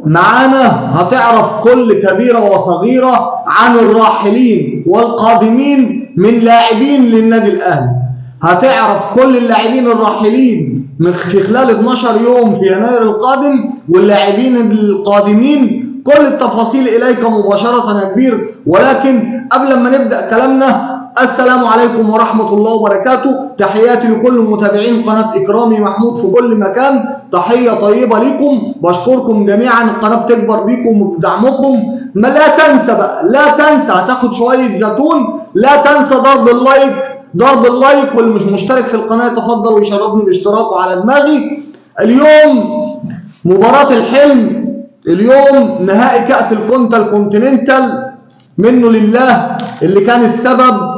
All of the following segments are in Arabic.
معانا هتعرف كل كبيرة وصغيرة عن الراحلين والقادمين من لاعبين للنادي الأهلي. هتعرف كل اللاعبين الراحلين في خلال 12 يوم في يناير القادم، واللاعبين القادمين، كل التفاصيل إليك مباشرة يا كبير. ولكن قبل ما نبدأ كلامنا، السلام عليكم ورحمة الله وبركاته. تحياتي لكل متابعين قناة إكرامي محمود في كل مكان، تحية طيبة لكم. بشكركم جميعا، القناة بتكبر بيكم وبدعمكم. ما لا تنسى بقى، لا تنسى، هتاخد شوية زيتون، لا تنسى ضرب اللايك، واللي مش مشترك في القناة يتفضل ويشرفني باشتراكه على دماغي. اليوم مباراة الحلم، اليوم نهائي كأس الكونتيننتال، منه لله اللي كان السبب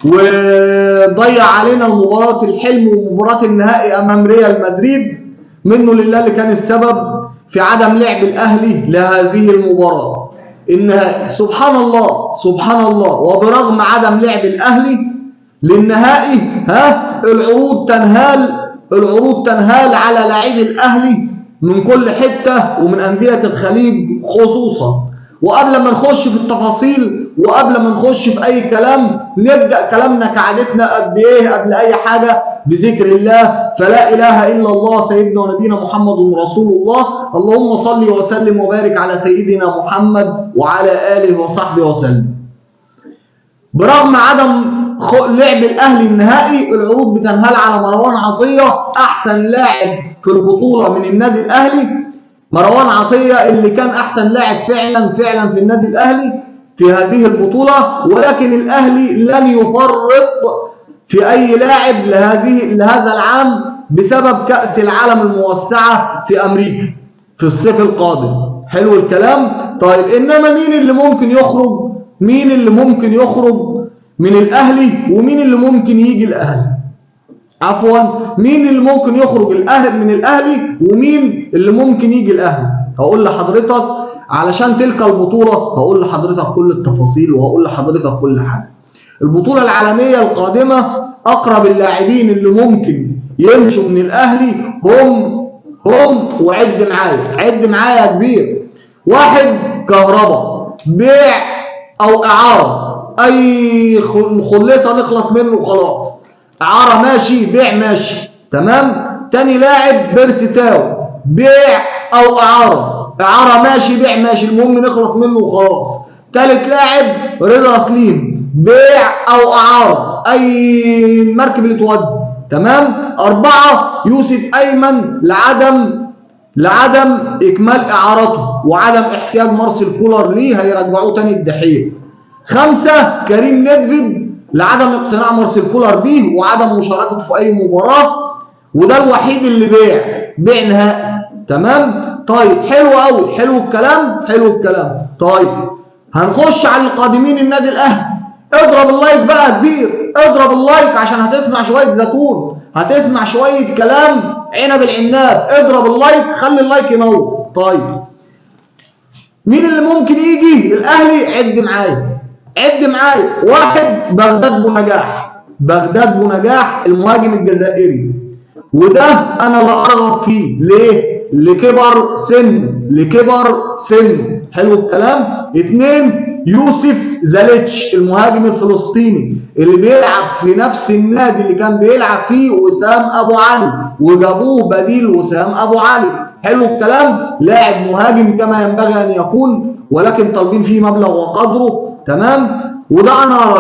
وضيع علينا مباراة الحلم ومباراة النهائي أمام ريال مدريد. منه لله اللي كان السبب في عدم لعب الأهلي لهذه المباراة النهائي. سبحان الله سبحان الله. وبرغم عدم لعب الأهلي للنهائي، العروض تنهال على لاعبي الأهلي من كل حتة ومن أندية الخليج خصوصا. وقبل ما نخش في التفاصيل وقبل ما نخش في أي كلام، نبدأ كلامنا كعادتنا قبل أي حاجة بذكر الله. فلا إله إلا الله سيدنا ونبينا محمد رسول الله. اللهم صل وسلم وبارك على سيدنا محمد وعلى آله وصحبه وسلم. برغم عدم لعب الأهلي النهائي، العروض بتنهال على مروان عطية، أحسن لاعب في البطولة من النادي الأهلي. مروان عطية اللي كان أحسن لاعب فعلا في النادي الأهلي في هذه البطولة. ولكن الأهلي لن يفرط في أي لاعب لهذا العام بسبب كأس العالم الموسعة في أمريكا في الصيف القادم. حلو الكلام؟ طيب، إنما مين اللي ممكن يخرج من الأهلي ومين اللي ممكن يجي الأهلي؟ عفوا، مين اللي ممكن يخرج من الأهلي ومين اللي ممكن يجي الأهلي؟ هقول لحضرتك علشان تلك البطولة، هقول لحضرتك كل التفاصيل وهقول لحضرتك كل حاجة. البطولة العالمية القادمة، أقرب اللاعبين اللي ممكن يمشوا من الأهلي هم عد معايا يا كبير. واحد، كهربا، بيع أو إعارة، أي خلصة نخلص منه خلاص. إعارة ماشي، بيع ماشي، تمام. تاني لاعب بيرسي تاو، بيع أو إعارة ماشي، بيع ماشي، المهم نخلص منه وخلاص. تالت لاعب رضا سليم، بيع أو إعارة، أي مركب اللي تودي، تمام. 4، يوسف أيمن لعدم إكمال إعارته وعدم احتياج مارسيل كولر ليه، هيرجعوه تاني الدحيح. 5، كريم نيدفيد لعدم اقتناع مارسيل كولر بيه وعدم مشاركته في أي مباراة، وده الوحيد اللي بيع نهائي، تمام. طيب، حلو قوي، حلو الكلام. طيب، هنخش على القادمين النادي الأهلي. اضرب اللايك بقى يا كبير، اضرب اللايك عشان هتسمع شوية زيتون، هتسمع شوية كلام عنب العناب. اضرب اللايك، خلي اللايك ينور. طيب، مين اللي ممكن يجي الأهلي؟ عد معايا. 1، بغداد بونجاح المهاجم الجزائري، وده أنا لا أرغب فيه. ليه؟ لكبر سن. حلو الكلام. 2، يوسف زاليتش المهاجم الفلسطيني اللي بيلعب في نفس النادي اللي كان بيلعب فيه وسام أبو علي، وجابوه بديل وسام أبو علي. حلو الكلام. لاعب مهاجم كما ينبغي أن يكون، ولكن طالبين فيه مبلغ وقدره، تمام. وده أنا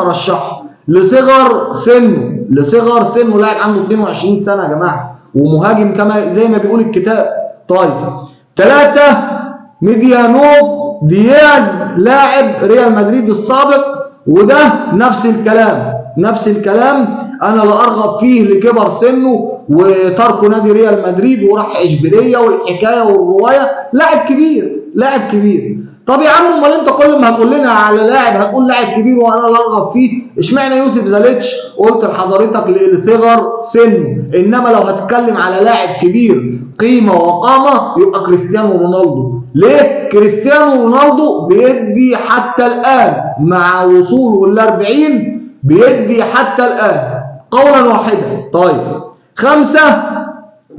أرشحه لصغر سنه، لاعب عنده 22 سنة يا جماعة، ومهاجم كما زي ما بيقول الكتاب. طيب، 3، ميديانوف دياز لاعب ريال مدريد السابق، وده نفس الكلام أنا لا أرغب فيه لكبر سنه وتركه نادي ريال مدريد وراح إشبيلية والحكاية والرواية. لاعب كبير. طب يا عم، امال انت كل ما هتقول لنا على لاعب هتقول لاعب كبير وانا لا ارغب فيه؟ اشمعنى يوسف زاليتش؟ قلت لحضرتك لصغر سنه. انما لو هتتكلم على لاعب كبير قيمه وقامه يبقى كريستيانو رونالدو. ليه؟ كريستيانو رونالدو بيدي حتى الان مع وصوله ل40 بيدي حتى الان قولا واحدا. طيب، 5،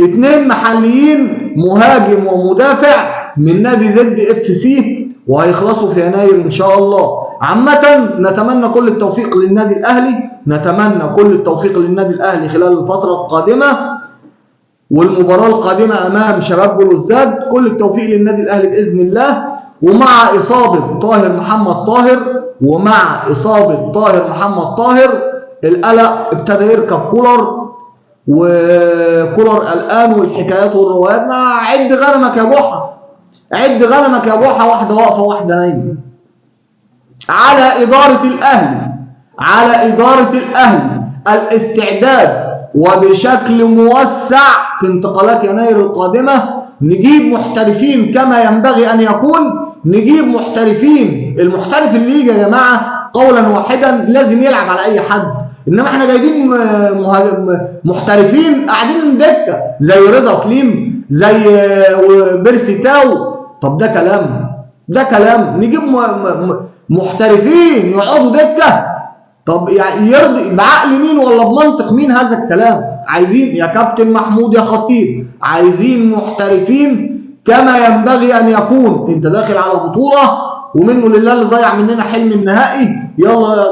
2 محليين مهاجم ومدافع من نادي زد اف سي، وهيخلصوا في يناير ان شاء الله. عامة نتمنى كل التوفيق للنادي الاهلي، نتمنى كل التوفيق للنادي الاهلي خلال الفترة القادمة والمباراة القادمة امام شباب بلوزداد. كل التوفيق للنادي الاهلي باذن الله. ومع اصابة طاهر محمد طاهر القلق ابتدى يركب كولر، وكولر قلقان والحكايات والروايات. ما عد غنمك يا بوحة، عد غنمك يا بوحة، واحدة واقفة واحدة نايمة. على إدارة الأهلي الاستعداد وبشكل موسع في انتقالات يناير القادمة. نجيب محترفين كما ينبغي أن يكون، نجيب محترفين. المحترف اللي يجي يا جماعة قولا واحدا لازم يلعب على أي حد، إنما احنا جايبين محترفين قاعدين دكة زي رضا سليم زي بيرسي تاو. طب ده كلام نجيب محترفين يقعدوا دكة؟ طب يعني يرضي بعقل مين ولا بمنطق مين هذا الكلام؟ عايزين يا كابتن محمود يا خطيب، عايزين محترفين كما ينبغي ان يكون. انت داخل على بطولة ومنه لله اللي ضيع مننا حلم النهائي، يلا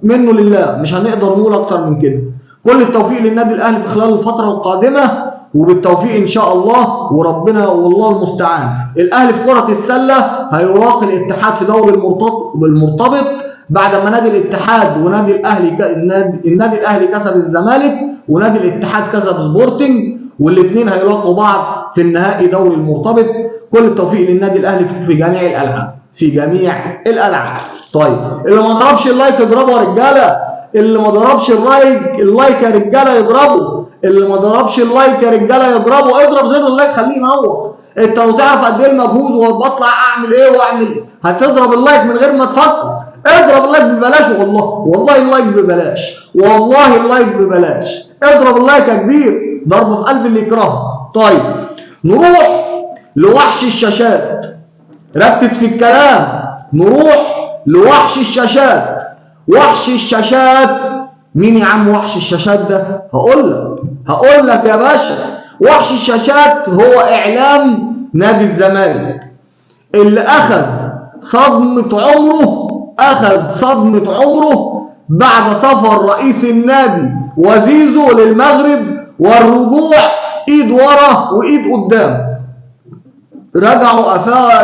منه لله، مش هنقدر نقول اكتر من كده. كل التوفيق للنادي الاهلي في خلال الفترة القادمة، وبالتوفيق ان شاء الله، وربنا والله المستعان. الاهلي في كرة السلة هيلاقي الاتحاد في دوري المرتبط بعد ما نادي الاتحاد ونادي النادي الاهلي كسب الزمالك، ونادي الاتحاد كسب سبورتنج، والاثنين هيلاقوا بعض في النهائي دوري المرتبط. كل التوفيق للنادي الاهلي في جميع الالعاب. طيب اللي ما ضربش اللايك اضربه يا رجاله، اللي ما ضربش اللايك يا رجاله يضربه، اللي ما ضربش اللايك يا رجاله يضربه. اضرب زر اللايك خليه ينور. انت لو تعرف قد ايه المجهود وبطلع اعمل ايه واعمل، هتضرب اللايك من غير ما تفكر. اضرب اللايك ببلاش، والله اللايك ببلاش، والله اللايك ببلاش. اضرب اللايك يا كبير، ضربه في قلب اللي يكرهه. طيب نروح لوحش الشاشات، ركز في الكلام. نروح لوحش الشاشات. وحش الشاشات مين يا عم وحش الشاشات ده؟ هقول لك يا باشا. وحش الشاشات هو اعلام نادي الزمالك اللي اخذ صدمة عمره بعد سفر رئيس النادي وزيزو للمغرب والرجوع ايد ورا وايد قدام. رجعوا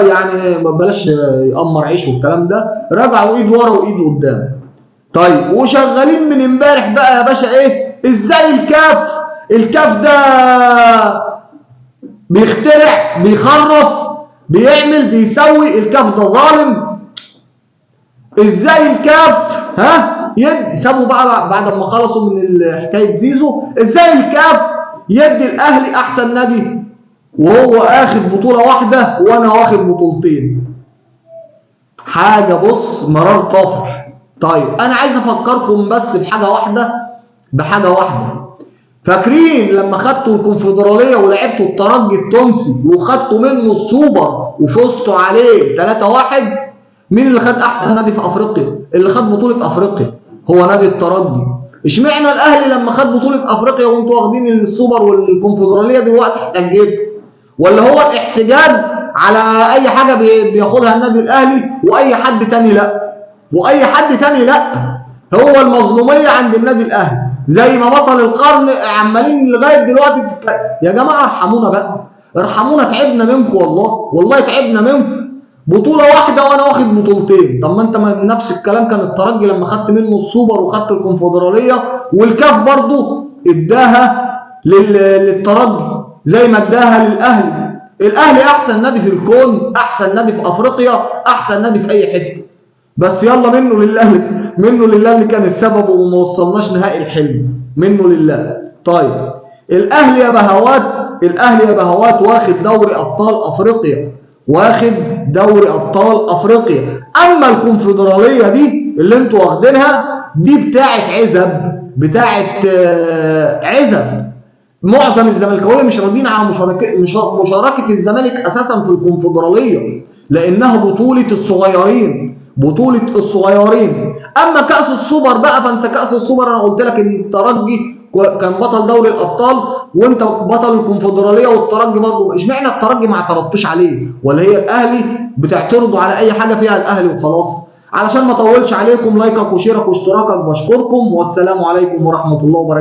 يعني بلاش يقمر عيش والكلام ده، رجعوا ايد ورا وايد قدام. طيب وشغالين من امبارح بقى يا باشا ايه؟ ازاي الكاف ده بيخترع، بيخرف، بيعمل، بيسوي. الكاف ده ظالم. ازاي الكاف سابوا بقى بعد ما خلصوا من حكايه زيزو، ازاي الكاف يدي الاهلي احسن نادي وهو اخد بطوله واحده وانا واخد بطولتين؟ حاجه بص مرار طفح. طيب انا عايز افكركم بس بحاجه واحده. فاكرين لما خدتوا الكونفدراليه ولعبتوا الترجي التونسي وخدتوا منه السوبر وفزتوا عليه 3-1؟ مين اللي خد احسن نادي في افريقيا؟ اللي خد بطوله افريقيا هو نادي الترجي. اشمعنى الاهلي لما خد بطوله افريقيا وانتوا واخدين السوبر والكونفدراليه دلوقتي احتجيتوا؟ ولا هو الاحتجاج على اي حاجه بياخدها النادي الاهلي واي حد تاني لا؟ هو المظلوميه عند النادي الاهلي زي ما بطل القرن عمالين لغايه دلوقتي يا جماعه ارحمونا بقى، ارحمونا. تعبنا منكم والله تعبنا منكم. بطوله واحده وانا واخد بطولتين. طب ما انت نفس الكلام كان الترجي لما خدت منه السوبر وخدت الكونفدراليه، والكاف برضه اداها للترجي زي ما اداها للاهلي. الاهلي احسن نادي في الكون، احسن نادي في افريقيا، احسن نادي في اي حته. بس يلا منه لله اللي كان السبب وما وصلناش نهائي الحلم، منه لله. طيب الاهلي يا بهوات واخد دوري ابطال افريقيا. اما الكونفدراليه دي اللي انتوا واخدينها دي بتاعت عزب. معظم الزملكاويه مش راضيين على مشاركه الزمالك اساسا في الكونفدراليه لانها بطوله الصغيرين. اما كاس السوبر بقى، فانت كاس السوبر انا قلت لك ان الترجي كان بطل دوري الابطال وانت بطل الكونفدراليه، والترجي برضه. اشمعنى الترجي ما اعترضتوش عليه؟ ولا هي الاهلي بتعترضوا على اي حاجه فيها الاهلي وخلاص؟ علشان ما اطولش عليكم، لايكك وشيرك واشتراكك، بشكركم والسلام عليكم ورحمه الله وبركاته.